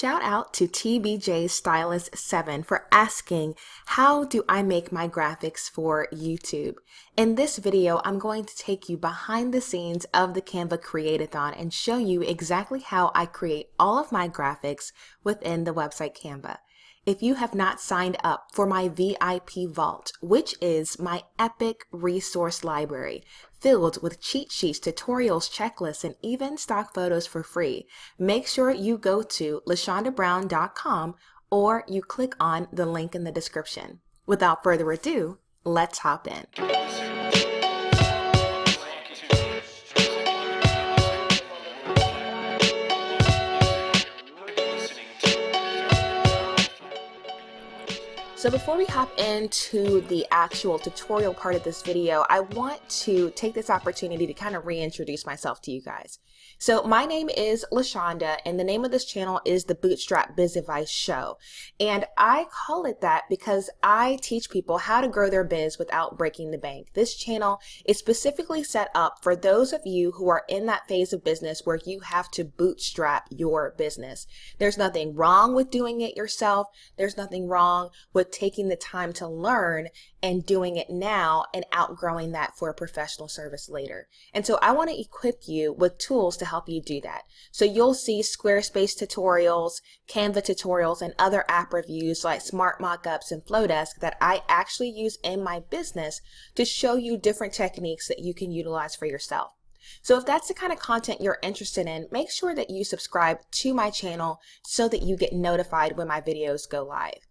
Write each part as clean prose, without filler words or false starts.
Shout out to TBJ Stylist 7 for asking, how do I make my graphics for YouTube? In this video, I'm going to take you behind the scenes of the Canva Create-a-thon and show you exactly how I create all of my graphics within the website Canva. If you have not signed up for my VIP Vault, which is my epic resource library filled with cheat sheets, tutorials, checklists, and even stock photos for free, make sure you go to LaShondaBrown.com or you click on the link in the description. Without further ado, let's hop in. So before we hop into the actual tutorial part of this video, I want to take this opportunity to kind of reintroduce myself to you guys. So my name is LaShonda, and the name of this channel is the Bootstrap Biz Advice Show. And I call it that because I teach people how to grow their biz without breaking the bank. This channel is specifically set up for those of you who are in that phase of business where you have to bootstrap your business. There's nothing wrong with doing it yourself. There's nothing wrong with taking the time to learn and doing it now and outgrowing that for a professional service later. And so I want to equip you with tools to help you do that. So you'll see Squarespace tutorials, Canva tutorials, and other app reviews like Smart Mockups and Flodesk that I actually use in my business to show you different techniques that you can utilize for yourself. So if that's the kind of content you're interested in, make sure that you subscribe to my channel so that you get notified when my videos go live.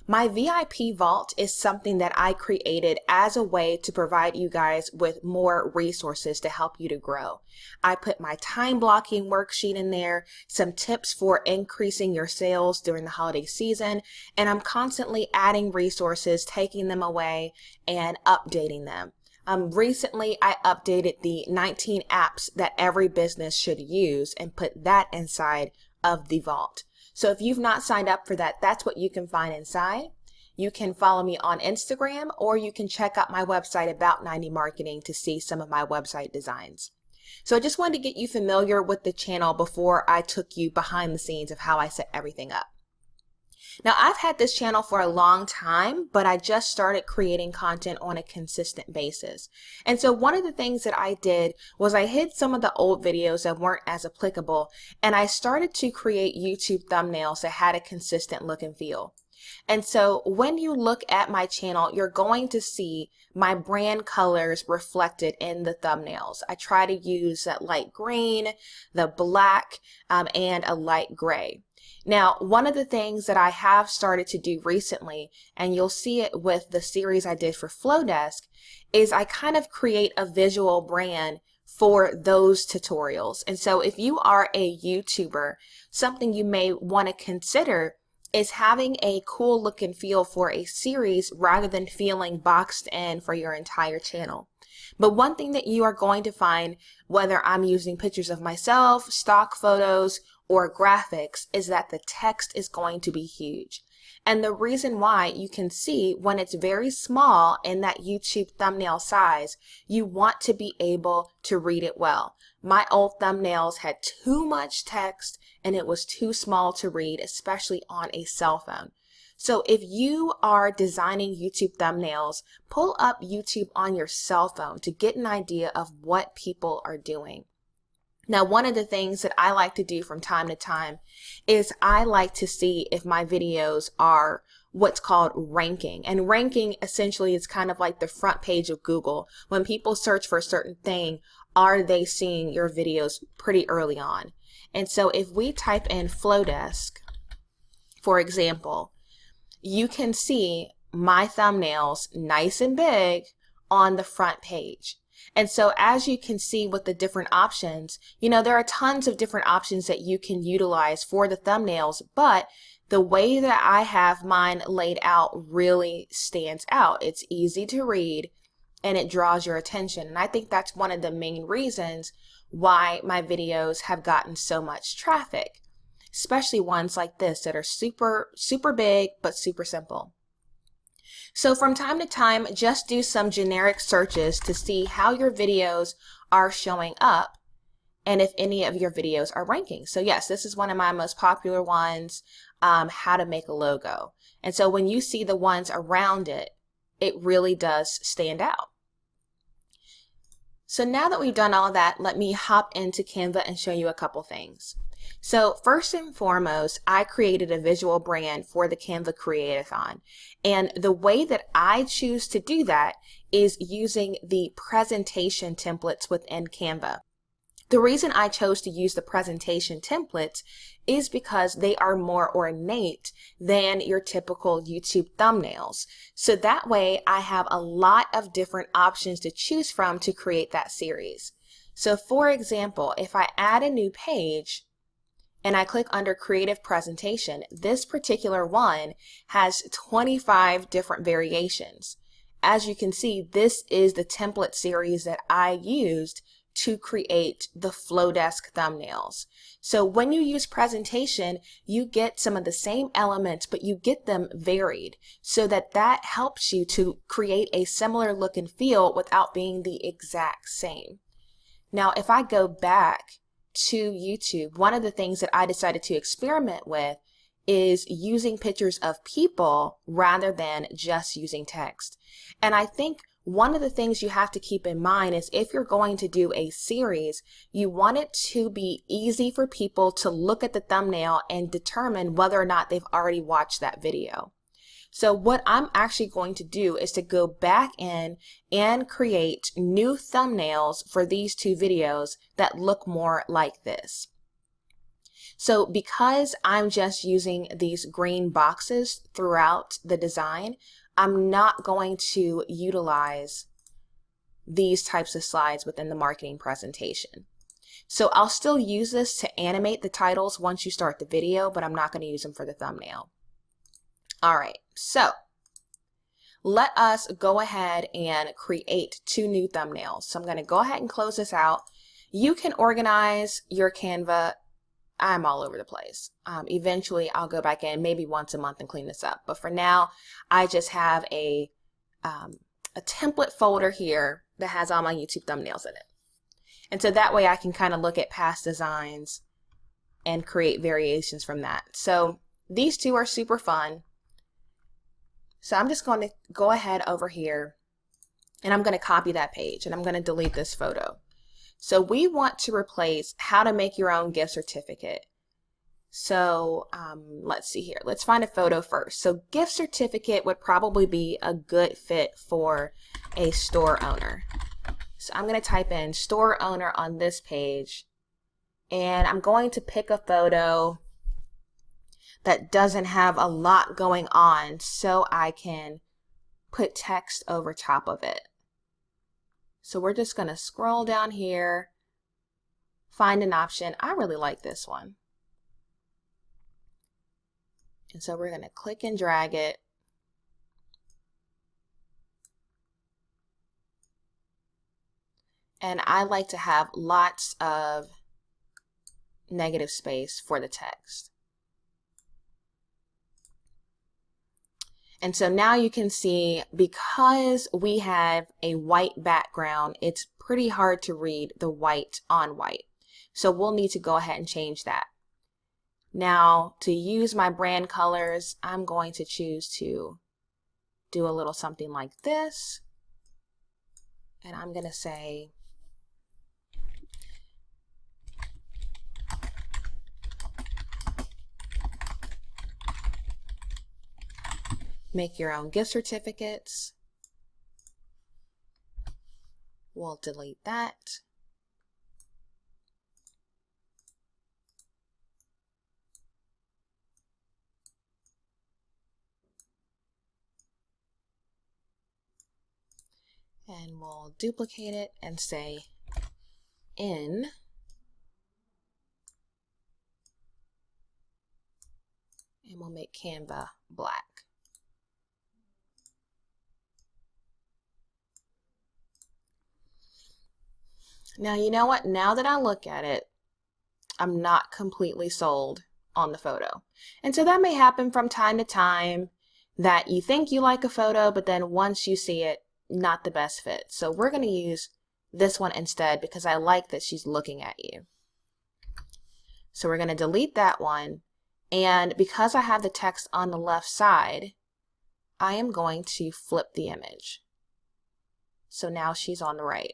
My VIP Vault is something that I created as a way to provide you guys with more resources to help you to grow. I put my time blocking worksheet in there, some tips for increasing your sales during the holiday season, and I'm constantly adding resources, taking them away, and updating them. Recently, I updated the 19 apps that every business should use and put that inside of the vault. So if you've not signed up for that, that's what you can find inside. You can follow me on Instagram, or you can check out my website, About 90 Marketing, to see some of my website designs. So I just wanted to get you familiar with the channel before I took you behind the scenes of how I set everything up. Now, I've had this channel for a long time, but I just started creating content on a consistent basis. And so one of the things that I did was I hid some of the old videos that weren't as applicable, and I started to create YouTube thumbnails that had a consistent look and feel. And so when you look at my channel, you're going to see my brand colors reflected in the thumbnails. I try to use that light green, the black, and a light gray. Now, one of the things that I have started to do recently, and you'll see it with the series I did for Flodesk, is I kind of create a visual brand for those tutorials. And so if you are a YouTuber, something you may want to consider is having a cool look and feel for a series rather than feeling boxed in for your entire channel. But one thing that you are going to find, whether I'm using pictures of myself, stock photos, or graphics, is that the text is going to be huge. And the reason why, you can see when it's very small in that YouTube thumbnail size, you want to be able to read it well. My old thumbnails had too much text and it was too small to read, especially on a cell phone. So if you are designing YouTube thumbnails, pull up YouTube on your cell phone to get an idea of what people are doing. Now, one of the things that I like to do from time to time is I like to see if my videos are what's called ranking. And ranking essentially is kind of like the front page of Google. When people search for a certain thing, are they seeing your videos pretty early on? And so if we type in Flodesk, for example, you can see my thumbnails nice and big on the front page. And so as you can see with the different options, there are tons of different options that you can utilize for the thumbnails, but the way that I have mine laid out really stands out. It's easy to read and it draws your attention. And I think that's one of the main reasons why my videos have gotten so much traffic, especially ones like this that are super, super big, but super simple. So from time to time, just do some generic searches to see how your videos are showing up and if any of your videos are ranking. So yes, this is one of my most popular ones, how to make a logo. And so when you see the ones around it, it really does stand out. So now that we've done all of that, let me hop into Canva and show you a couple things. So first and foremost, I created a visual brand for the Canva Create-a-thon. And the way that I choose to do that is using the presentation templates within Canva. The reason I chose to use the presentation templates is because they are more ornate than your typical YouTube thumbnails. So that way I have a lot of different options to choose from to create that series. So for example, if I add a new page and I click under Creative Presentation, this particular one has 25 different variations. As you can see, this is the template series that I used to create the Flodesk thumbnails. So when you use presentation, you get some of the same elements, but you get them varied so that helps you to create a similar look and feel without being the exact same. Now, if I go back to YouTube, one of the things that I decided to experiment with is using pictures of people rather than just using text. And I think one of the things you have to keep in mind is if you're going to do a series, you want it to be easy for people to look at the thumbnail and determine whether or not they've already watched that video. So what I'm actually going to do is to go back in and create new thumbnails for these two videos that look more like this. So because I'm just using these green boxes throughout the design, I'm not going to utilize these types of slides within the marketing presentation. So I'll still use this to animate the titles once you start the video, but I'm not going to use them for the thumbnail. All right, so let us go ahead and create two new thumbnails. So I'm going to go ahead and close this out. You can organize your Canva. I'm all over the place. Eventually I'll go back in maybe once a month and clean this up. But for now, I just have a template folder here that has all my YouTube thumbnails in it. And so that way I can kind of look at past designs and create variations from that. So these two are super fun. So I'm just going to go ahead over here and I'm going to copy that page and I'm going to delete this photo. So we want to replace how to make your own gift certificate. So let's see here. Let's find a photo first. So gift certificate would probably be a good fit for a store owner. So I'm going to type in store owner on this page and I'm going to pick a photo that doesn't have a lot going on so I can put text over top of it. So we're just going to scroll down here, find an option. I really like this one. And so we're going to click and drag it. And I like to have lots of negative space for the text. And so now you can see, because we have a white background, it's pretty hard to read the white on white. So we'll need to go ahead and change that. Now, to use my brand colors, I'm going to choose to do a little something like this. And I'm going to say, make your own gift certificates. We'll delete that. And we'll duplicate it and say in. And we'll make Canva black. Now, you know what? Now that I look at it, I'm not completely sold on the photo. And so that may happen from time to time, that you think you like a photo, but then once you see it, not the best fit. So we're going to use this one instead because I like that she's looking at you. So we're going to delete that one. And because I have the text on the left side, I am going to flip the image. So now she's on the right.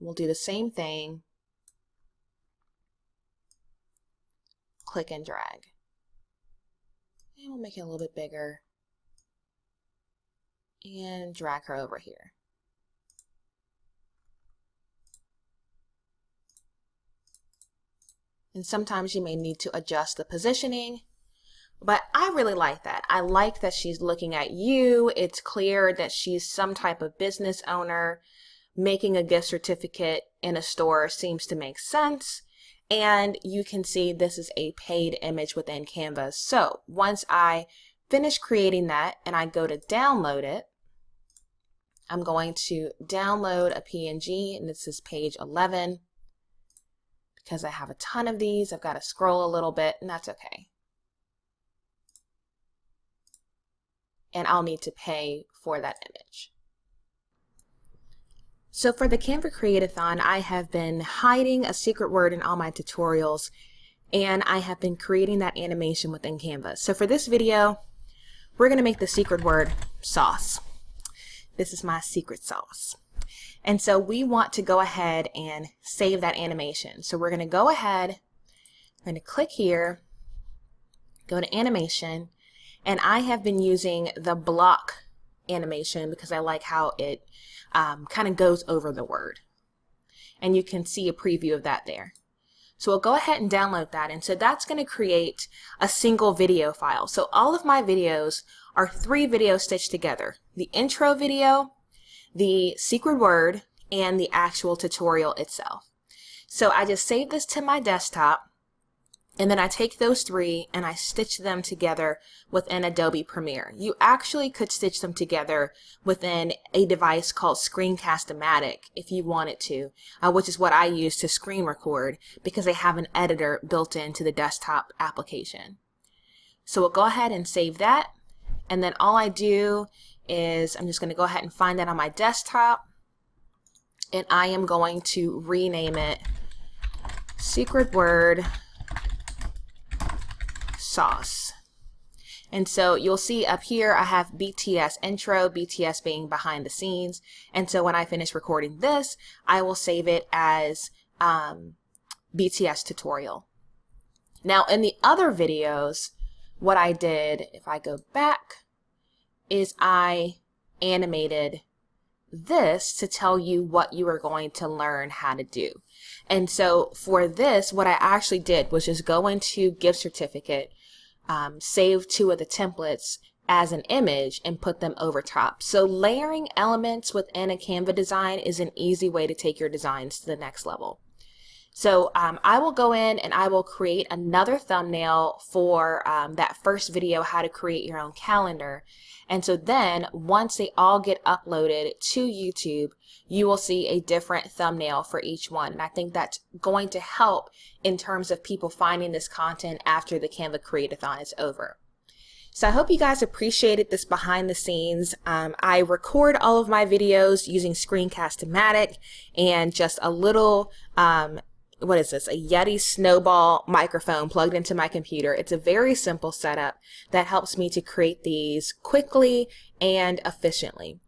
We'll do the same thing. Click and drag. And we'll make it a little bit bigger. And drag her over here. And sometimes you may need to adjust the positioning, but I really like that. I like that she's looking at you. It's clear that she's some type of business owner. Making a gift certificate in a store seems to make sense. And you can see this is a paid image within Canva. So once I finish creating that and I go to download it, I'm going to download a PNG, and this is page 11. Because I have a ton of these, I've got to scroll a little bit, and that's okay. And I'll need to pay for that image. So for the Canva Create-a-thon, I have been hiding a secret word in all my tutorials, and I have been creating that animation within Canva. So for this video, we're going to make the secret word sauce. This is my secret sauce. And so we want to go ahead and save that animation. So we're going to go ahead, I'm going to click here, go to animation, and I have been using the block animation because I like how it kind of goes over the word. And you can see a preview of that there. So we'll go ahead and download that. And so that's going to create a single video file. So all of my videos are 3 videos stitched together. The intro video, the secret word, and the actual tutorial itself. So I just save this to my desktop, and then I take those 3 and I stitch them together within Adobe Premiere. You actually could stitch them together within a device called Screencast-O-Matic if you wanted to, which is what I use to screen record because they have an editor built into the desktop application. So we'll go ahead and save that, and then all I do is I'm just going to go ahead and find that on my desktop, and I am going to rename it secret word sauce. And so you'll see up here I have BTS intro, BTS being behind the scenes, and so when I finish recording this, I will save it as BTS tutorial. Now in the other videos, what I did, if I go back, is I animated this to tell you what you are going to learn how to do. And so for this, what I actually did was just go into gift certificate, save 2 of the templates as an image and put them over top. So layering elements within a Canva design is an easy way to take your designs to the next level. So I will go in and I will create another thumbnail for that first video, how to create your own calendar. And so then once they all get uploaded to YouTube, you will see a different thumbnail for each one. And I think that's going to help in terms of people finding this content after the Canva Create-a-thon is over. So I hope you guys appreciated this behind the scenes. I record all of my videos using Screencast-O-Matic and just a little what is this, a Yeti Snowball microphone plugged into my computer. It's a very simple setup that helps me to create these quickly and efficiently.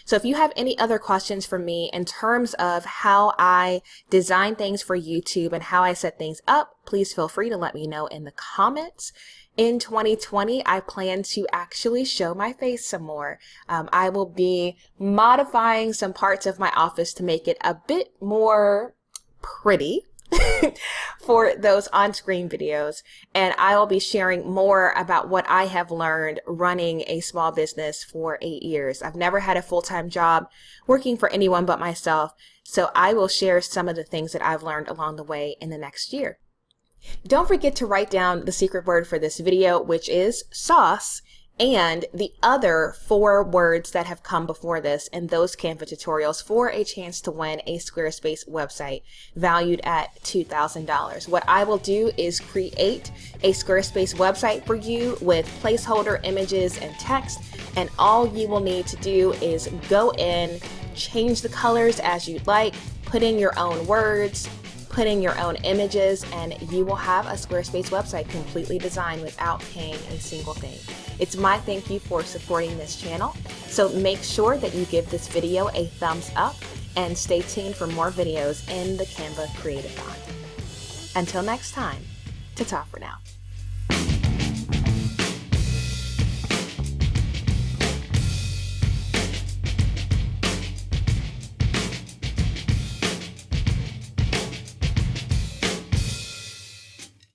So if you have any other questions for me in terms of how I design things for YouTube and how I set things up, please feel free to let me know in the comments. In 2020, I plan to actually show my face some more. I will be modifying some parts of my office to make it a bit more pretty for those on-screen videos, and I will be sharing more about what I have learned running a small business for 8 years. I've never had a full-time job working for anyone but myself, so I will share some of the things that I've learned along the way in the next year. Don't forget to write down the secret word for this video, which is sauce, and the other 4 words that have come before this in those Canva tutorials for a chance to win a Squarespace website valued at $2,000. What I will do is create a Squarespace website for you with placeholder images and text, and all you will need to do is go in, change the colors as you'd like, put in your own words, put in your own images, and you will have a Squarespace website completely designed without paying a single thing. It's my thank you for supporting this channel. So make sure that you give this video a thumbs up and stay tuned for more videos in the Canva Creative Bond. Until next time, ta-ta for now.